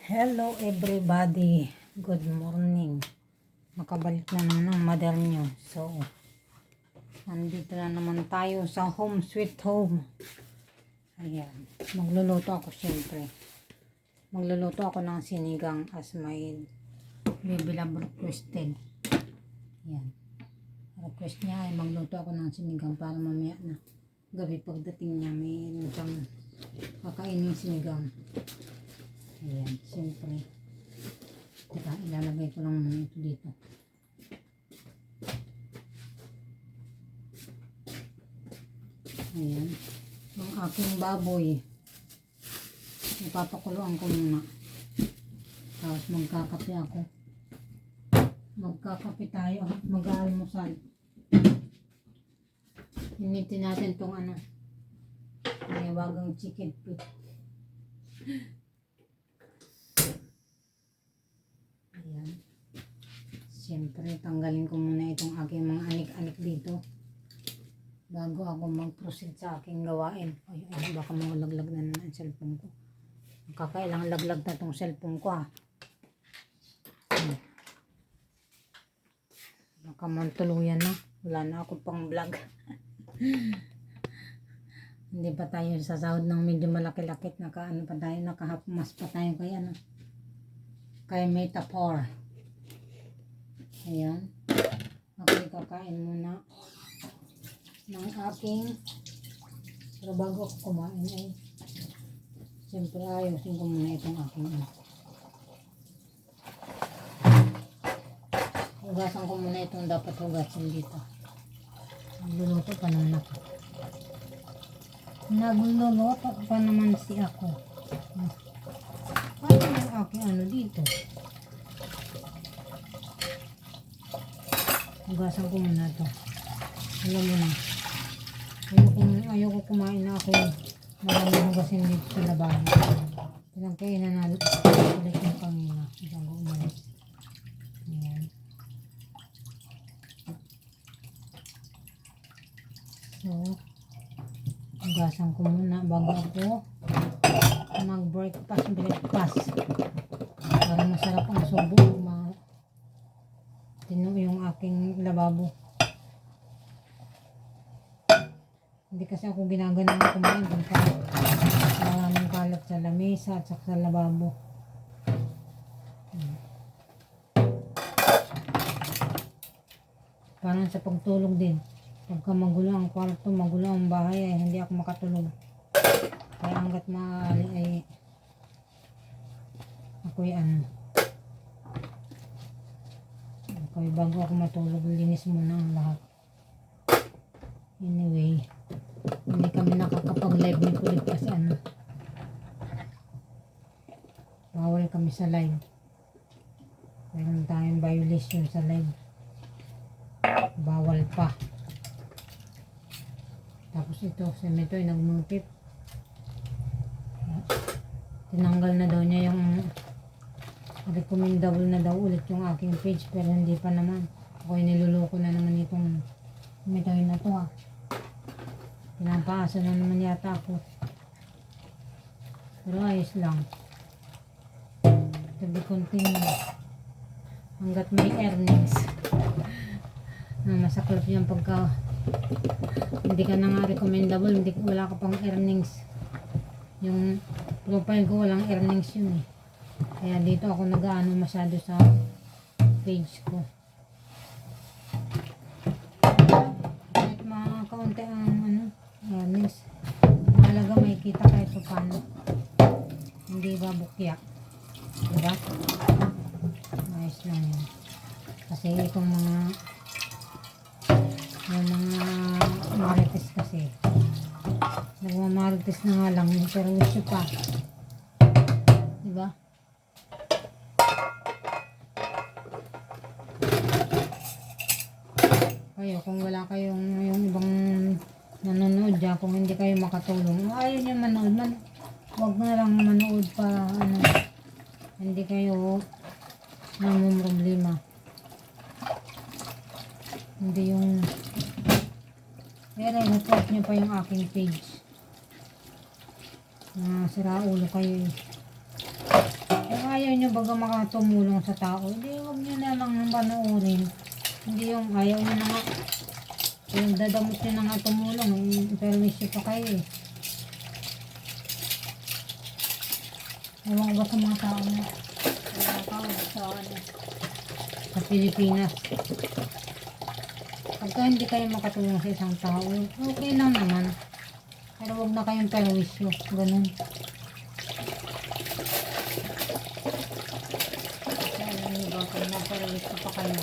Hello everybody, good morning. Makabalik na naman ang mother nyo. So, nandito na naman tayo sa home sweet home. Ayan, magluluto ako syempre. Magluluto ako ng sinigang as my baby love requested. Ayan, request niya ay magluto ako ng sinigang para mamaya na gabi pagdating niya may siyang kakainin sinigang. Ayan, siyempre. Teka, ilalagay ko lang muna ito dito. Ayan. Ang aking baboy. Ipapakuluan ko muna. Tapos magkakape ako. Magkakape tayo at mag-aalmusal. Initin natin tong wagang chicken feet. Ayan. Siyempre, tanggalin ko muna itong aking mga anik-anik dito bago ako mag-proceed sa aking gawain. Ay, baka malaglag na naman ang cellphone ko. Kakailangan laglag na itong cellphone ko Baka mantuluyan na. Wala na ako pang vlog. Hindi pa tayo sasahod ng medyo malaki-lakit. Nakahapmas pa tayo kay Metaphor. Ayan. Ako kakain muna ng aking, pero bago ako kumain ay siyempre ayusin ko muna itong aking hugasan ko muna itong dapat hugasan dito. Nagluluto pa naman ako. Nagluluto pa naman si ako. Paano yung aking dito? Hugasan ko muna ito. Alam mo na. Ayoko kumain na ako. Maraming hugasin dito sa labahan. Pinagkainan na ulit yung pangina. Isang umalis. Ayan. So, hugasan ko muna bago ako mag-breakfast. Para masarap ang subo. Tino yung aking lababo. Hindi kasi ako ginaganon kumain kung maraming kalat sa lamesa at sa lababo. Parang sa pagtulog din. Pagka magulo ang kwarto, magulo ang bahay, ay hindi ako makatulog. Kaya hanggat maaari ay ako'y bago ako matulog, linis muna ang lahat. Anyway, hindi kami nakakapag-live ni Kulit kasi bawal kami sa live. Mayroon tayong violation sa live. Bawal pa. Tapos ito, si Mito ay nagmungkit. Tinanggal na daw niya yung recommendable na daw ulit yung aking page, pero hindi pa naman. Ako'y niluloko na naman itong Mito na to Pinapaasa na naman yata ako. Pero ayos lang. To be continued. Hanggat may earnings. Masaklap yung pagka hindi ka na nga recommendable, wala ka pang earnings. Yung profile ko walang earnings yun Kaya dito ako nag-aano masyado sa page ko. Kahit kaunti ang earnings. Mahalaga may kita kahit pa paano. Hindi ba bukya? Diba? Nice lang yun. Kasi itong yung mga marites kasi nagmamarites na nga lang pero wish pa. Diba? Kayo, kung wala kayong yung ibang nanonood dyan, kung hindi kayo makatulong, ayaw nyo manood, huwag na lang manood pa, hindi kayo namang problema. Hindi yung report nyo pa yung aking page. Sira ulo kayo ayaw nyo baga makatumulong sa tao, hindi huwag nyo na lang panoorin. Hindi yung ayaw nyo na nga. Yung dadamot nyo na nga tumulong, pero issue pa kayo eh. Ewan ko ba sa mga tao na sa Pilipinas. Pagka hindi kayo makatulong sa isang tao, okay lang naman. Pero huwag na kayong perwisyo. Ganun. Alam niyo ba, kung na-perwisyo pa kayo,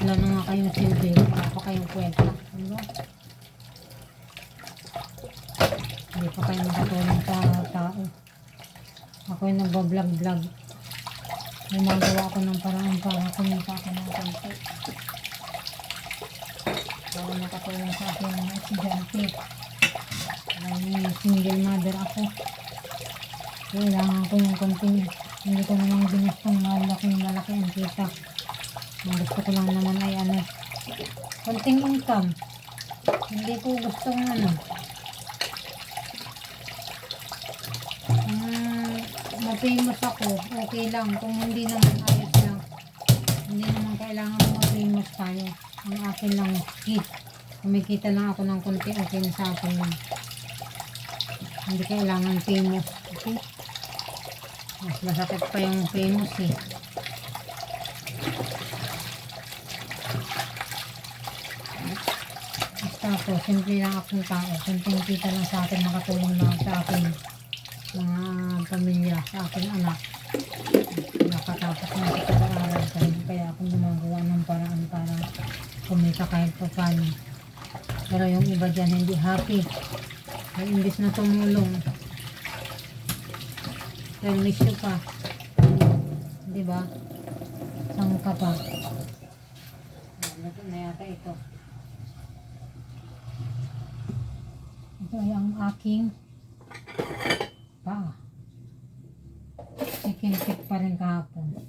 wala na nga kayong silbi, wala pa kayong kwenta. Diba? Hindi pa kayo makatulong sa tao. Ako yung nagbablog-vlog. Gumagawa ako ng paraan para kumita ako ng konti. Para makatulong sa aking mga estudyante. Ay, single mother ako. Kailangan ko yung konting. Hindi ko namang ginustong malaki ang kita. Ang gusto ko lang naman ay konting income. Hindi ko gustong ma-famous ako, okay lang. Kung hindi naman, ayos lang. Hindi naman kailangan ma-famous tayo. Ang akin lang, kumikita lang ako ng konti, okay na sa akin lang. Hindi kailangan famous. Okay? Mas masakit pa yung famous eh. Basta ako, simple lang akong tao. Konting kita lang sa akin, makatulong lang sa akin. Mga pamilya, sa aking anak. Nakatapos na sa pag-aaral kaya akong gumagawa ng paraan para kumita kahit pa paano. Pero yung iba dyan hindi happy. Ay imbis na tumulong, permisyo pa. Diba? Sang ka pa. Ito na yata ito. Ito ay ang aking pa. Chicken feet pa rin kahapon.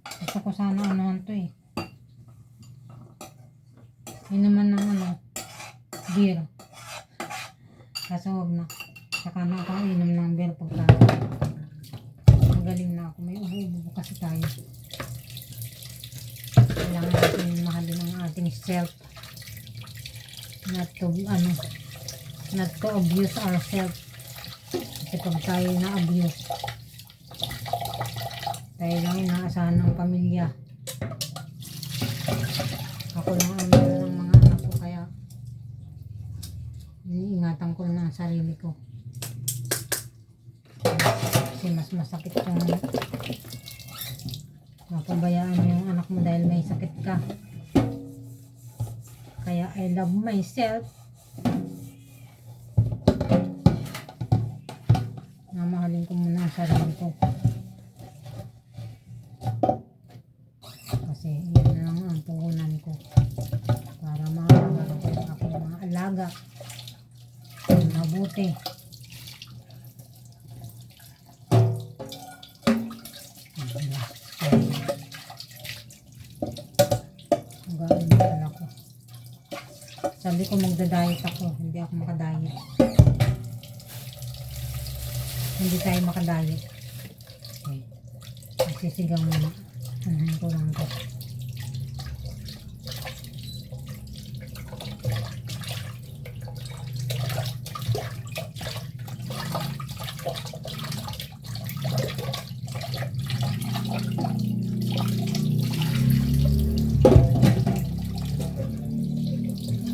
Gusto ko sana anuhan to eh. Yun naman ng beer. Kaso huwag na. Saka na ako inom ng beer pagka magaling na ako. May ubo-ubo kasi tayo. Kailangan natin mahalin ang ating self. Not to abuse ourselves. Kasi pag tayo na-abuse, tayo lang inaasahan ng pamilya. Ako lang ang meron ng mga anak ko, kaya iniingatan ko na ang sarili ko. Kasi mas masakit yung mapabayaan mo yung anak mo dahil may sakit ka. Kaya I love myself. Namahalin ko muna ang sarili ko. Kasi yun na lang ang puhunan ko. Para makakagawa ko yung aking mga alaga. Mabuti. Sabi ko magda-diet ako, hindi ako makadiet. Hindi tayo makadiet. Okay. Magsisigang muna. Anahin ko lang ito.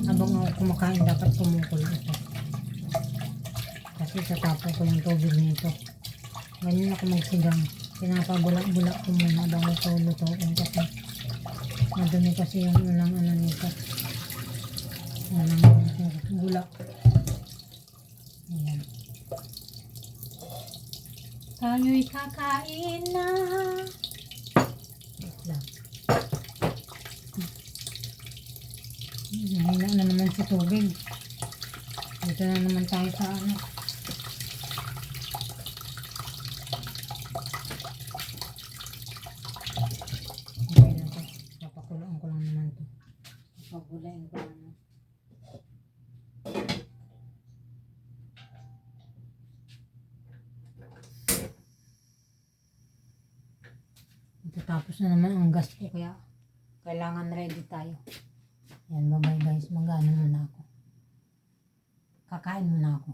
Habang ako kumakain, dapat pumukulo ito. Kasi tatapon ko yung tubig nito. Ganyan ako magsigang. Pinapabulak-bulak ko muna bago ito lutuin kasi madumi kasi yung unang nito. Unang bulak. Ayan. Tayo'y kakain na. Wait lang. Hina na naman sa tubig. Dito na naman tayo sa okay na to. Papakuloan ko lang naman to. Papagulain ko lang. Tatapos na naman ang gas ko kaya kailangan ready tayo. Yan, bye-bye guys. Mag-ano muna ako. Kakain muna ako.